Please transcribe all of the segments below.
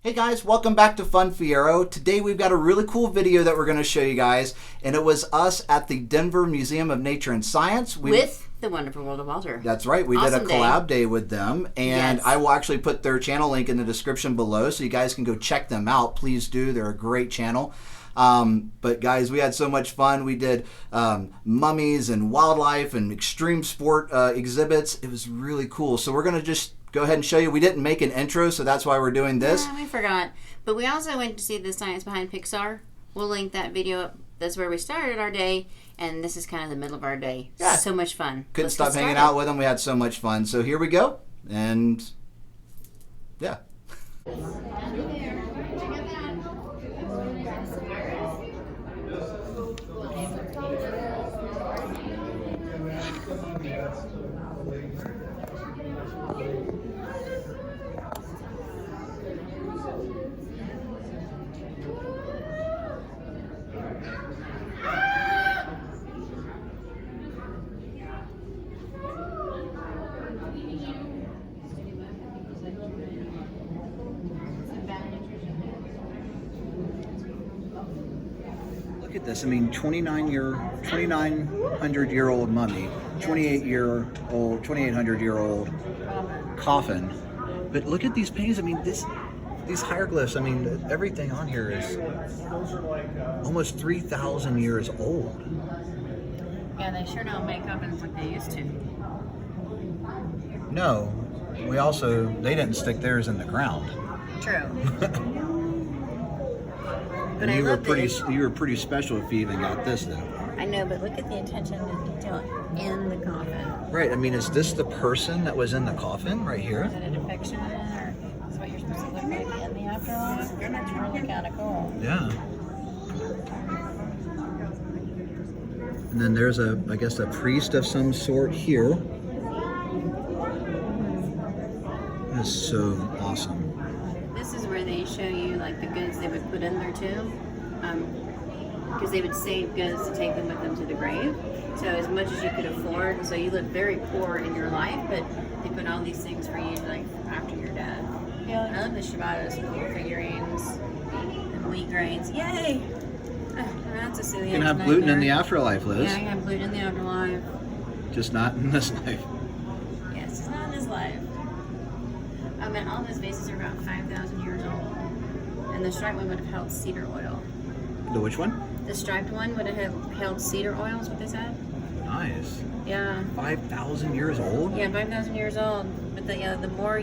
Hey guys, welcome back to Liz Fiero. Today we've got a really cool video that we're going to show you guys, and it was us at the Denver Museum of Nature and Science. With the Wonderful World of Walter. That's right. We did a collab day with them, and I will actually put their channel link in the description below so you guys can go check them out. Please do. They're a great channel. But guys, we had so much fun. We did mummies and wildlife and extreme sport exhibits. It was really cool. So we're going to just go ahead and show you. We didn't make an intro, so that's why we're doing this. Yeah, we forgot. But we also went to see the science behind Pixar. We'll link that video up. That's where we started our day, and this is kind of the middle of our day. Yeah. So much fun. Couldn't stop hanging out with them. We had so much fun. So here we go. And yeah. Look at this. I mean, 2,900-year-old mummy, 2,800-year-old coffin. But look at these paintings. I mean, these hieroglyphs. I mean, everything on here is almost 3,000 years old. Yeah, they sure don't make ovens like they used to. No, they didn't stick theirs in the ground. True. And you were pretty special if you even got this though. I know, but look at the attention to detail in the coffin. Right. I mean, is this the person that was in the coffin right here? Is it a depiction, or is what you're supposed to look like in the afterlife? That's really kind of cool. Yeah. And then there's I guess a priest of some sort here. That's so awesome. This is where they show you like the goods they would put in there too, because they would save goods to take them with them to the grave. So as much as you could afford, so you lived very poor in your life, but they put all these things for you like after you're dead. Yeah, I love the Shibatas with little figurines and wheat grains. Yay! That's a silly. You can have gluten in the afterlife, Liz. Yeah, I can have gluten in the afterlife. Just not in this life. Yes, just not in this life. And all those vases are about 5,000 years old. And the striped one would have held cedar oil. The which one? The striped one would have held cedar oil, is what they said. Nice. Yeah. 5,000 years old? Yeah, 5,000 years old. But the more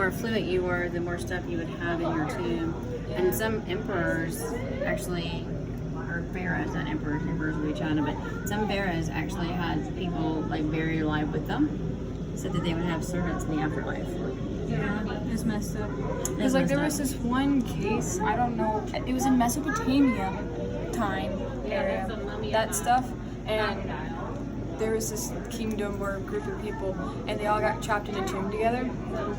affluent you were, the more stuff you would have in your tomb. And some emperors actually, or pharaohs, not emperors would be China, but some pharaohs actually had people like buried alive with them, so that they would have servants in the afterlife. Yeah, it's messed up. Because like there was this one case, I don't know, it was in Mesopotamia time area, that stuff, and there was this kingdom or group of people, and they all got trapped in a tomb together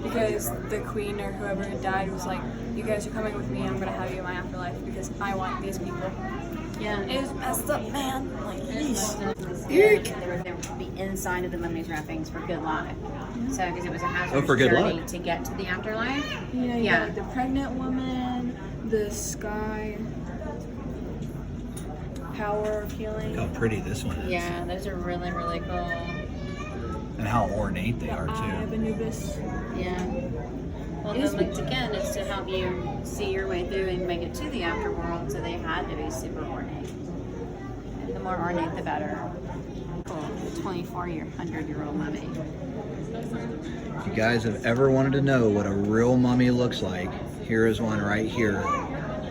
because the queen or whoever had died was like, you guys are coming with me, I'm gonna have you in my afterlife because I want these people. Yeah, it was messed up, man. Like, yeesh. They would be inside of the mummy's wrappings for good luck. So, because it was a hazardous journey to get to the afterlife. Yeah, you got, like, the pregnant woman, the sky, power of healing. Look how pretty this one is. Yeah, those are really, really cool. And how ornate they are too. Eye of Anubis. Yeah. Well, then, once again, it's to help you see your way through and make it to the afterworld, so they had to be super ornate. And the more ornate, the better. Cool. The 2,400-year-old mummy. If you guys have ever wanted to know what a real mummy looks like, here is one right here.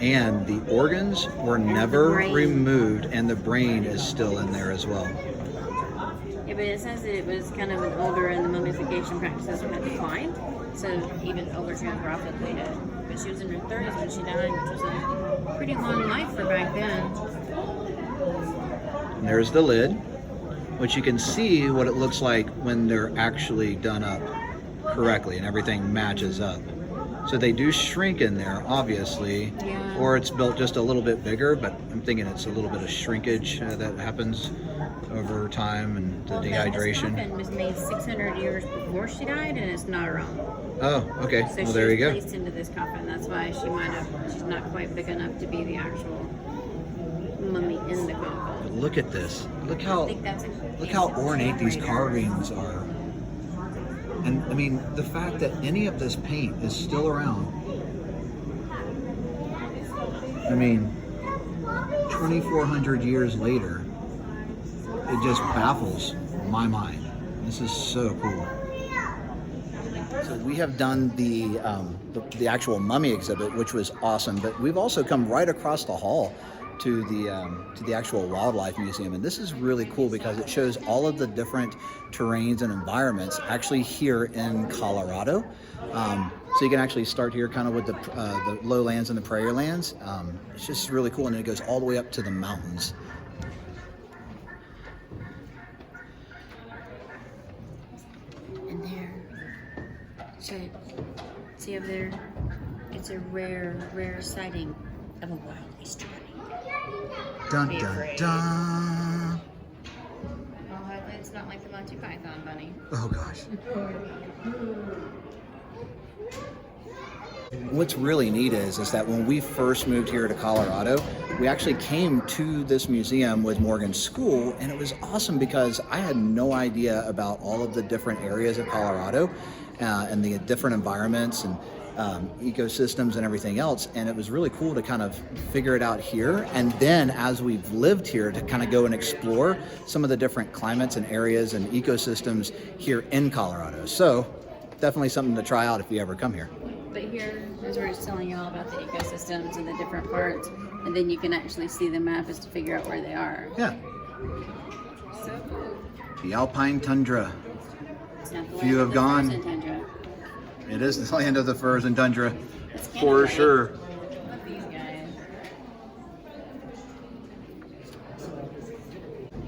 And the organs were never removed, and the brain is still in there as well. Yeah, but it says that it was kind of an older, and the mummification practices had declined. So even older trans were often depleted. But she was in her 30s when she died, which was a pretty long life for back then. And there's the lid, which you can see what it looks like when they're actually done up correctly and everything matches up. So they do shrink in there, obviously, or it's built just a little bit bigger, but I'm thinking it's a little bit of shrinkage that happens over time and the dehydration. This coffin was made 600 years before she died, and it's not her own. Oh, okay. So Well, she there was you go. placed into this coffin. That's why she's not quite big enough to be the actual mummy in the coffin. Look at this. Look I how think that's ornate these generator. carvings are. And I mean, the fact that any of this paint is still around. I mean, 2,400 years later, it just baffles my mind. This is so cool. So we have done the actual mummy exhibit, which was awesome. But we've also come right across the hall to the actual wildlife museum, and this is really cool because it shows all of the different terrains and environments actually here in Colorado. So you can actually start here kind of with the lowlands and the prairie lands. It's just really cool, and it goes all the way up to the mountains. And there, see over there, it's a rare sighting of a wild Easter bunny. Dun dun dun. Well, hopefully it's not like the Monty Python bunny. Oh gosh. What's really neat is that when we first moved here to Colorado, we actually came to this museum with Morgan's school, and it was awesome because I had no idea about all of the different areas of Colorado and the different environments and ecosystems and everything else, and it was really cool to kind of figure it out here, and then as we've lived here to kind of go and explore some of the different climates and areas and ecosystems here in Colorado. So definitely something to try out if you ever come here. But here is where it's telling you all about the ecosystems and the different parts, and then you can actually see the map as to figure out where they are. Yeah. So cool. The Alpine Tundra. It's not the If you land have of the gone- frozen tundra. It is the land of the firs and tundra, It's for Canada. sure. Look at these guys.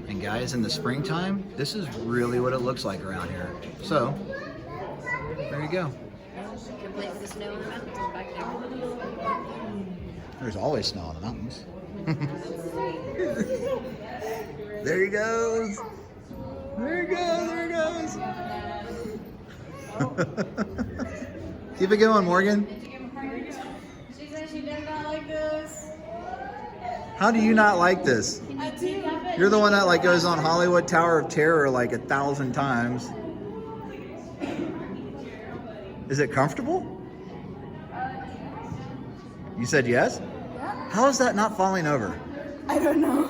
And guys, in the springtime, this is really what it looks like around here. So, there you go. Complete with the snow in the mountains back there. There's always snow on the mountains. There he goes. There he goes. There he goes. Keep it going, Morgan. She said she did not like this. How do you not like this? I do. You're the one that like goes on Hollywood Tower of Terror like 1,000 times. Is it comfortable? You said yes? Yeah. How is that not falling over? I don't know.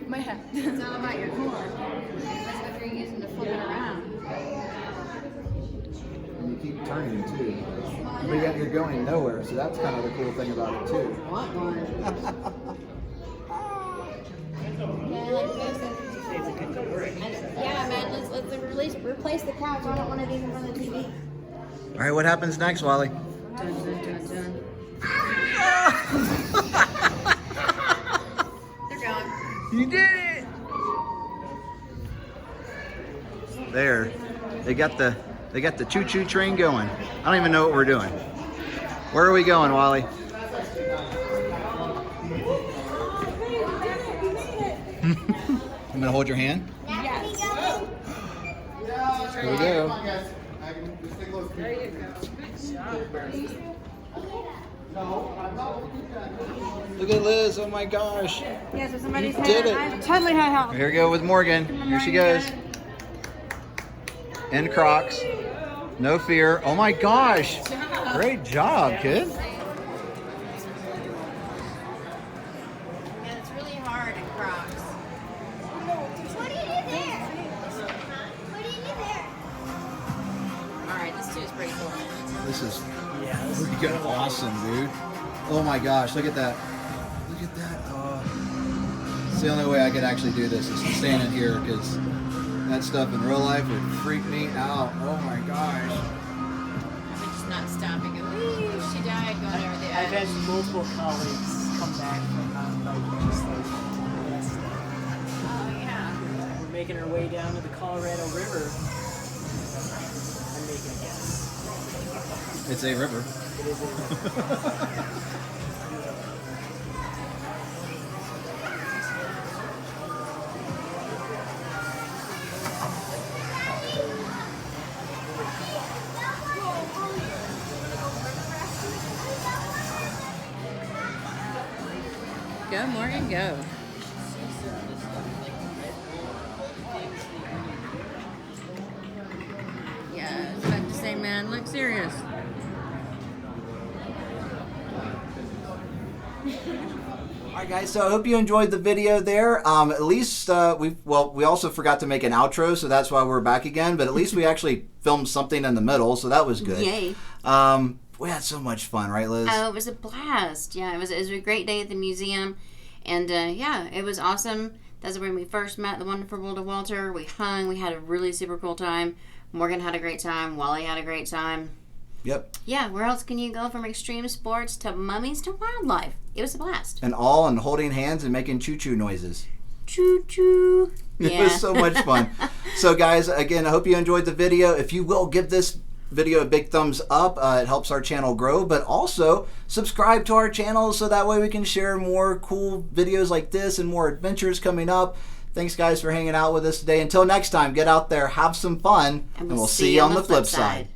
My hat. It's all about your core. That's what you're using to flip it around. And you keep turning too. But yet you're going nowhere, so that's kind of the cool thing about it too. What one? Yeah, man, let's replace the couch. I want one of these in front of the TV. All right, what happens next, Wally? Dun, dun, dun, dun. They're going. You did it! There, they got the choo-choo train going. I don't even know what we're doing. Where are we going, Wally? I'm gonna hold your hand. Yes. Here we go. There you go. Good job. Look at Liz. Oh my gosh. Yeah, so somebody's You did it. I totally had help. Here we go with Morgan. Here she goes. In Crocs. No fear. Oh my gosh. Great job, kid. Yeah, it's really hard in Crocs. What do you do there? What do you do there? All right, this too is pretty cool. This is pretty good. Awesome, dude. Oh my gosh, look at that. Look at that. It's the only way I could actually do this is to stand in here because that stuff in real life would freak me out. Oh my gosh. But just not stopping. Whee, she died going over the I've edge. had multiple colleagues come back from mountain biking just like this. Oh yeah. We're making our way down to the Colorado River. I'm making a guess. It's a river. It is a Go, Morgan, go. Yeah, I was about to say, man, look serious. Alright guys, so I hope you enjoyed the video there. At least we also forgot to make an outro, so that's why we're back again, but at least we actually filmed something in the middle, so that was good. Yay. We had so much fun, right, Liz? Oh, it was a blast. Yeah, it was a great day at the museum, and yeah, it was awesome. That's when we first met the wonderful world of Walter. We hung, we had a really super cool time. Morgan had a great time, Wally had a great time. Yep. Yeah, where else can you go from extreme sports to mummies to wildlife? It was a blast. And all and holding hands and making choo-choo noises. Choo-choo. Yeah. It was so much fun. So guys, again, I hope you enjoyed the video. If you will, give this video a big thumbs up. It helps our channel grow, but also subscribe to our channel so that way we can share more cool videos like this and more adventures coming up. Thanks guys for hanging out with us today. Until next time, get out there, have some fun, and we'll see you on the flip side.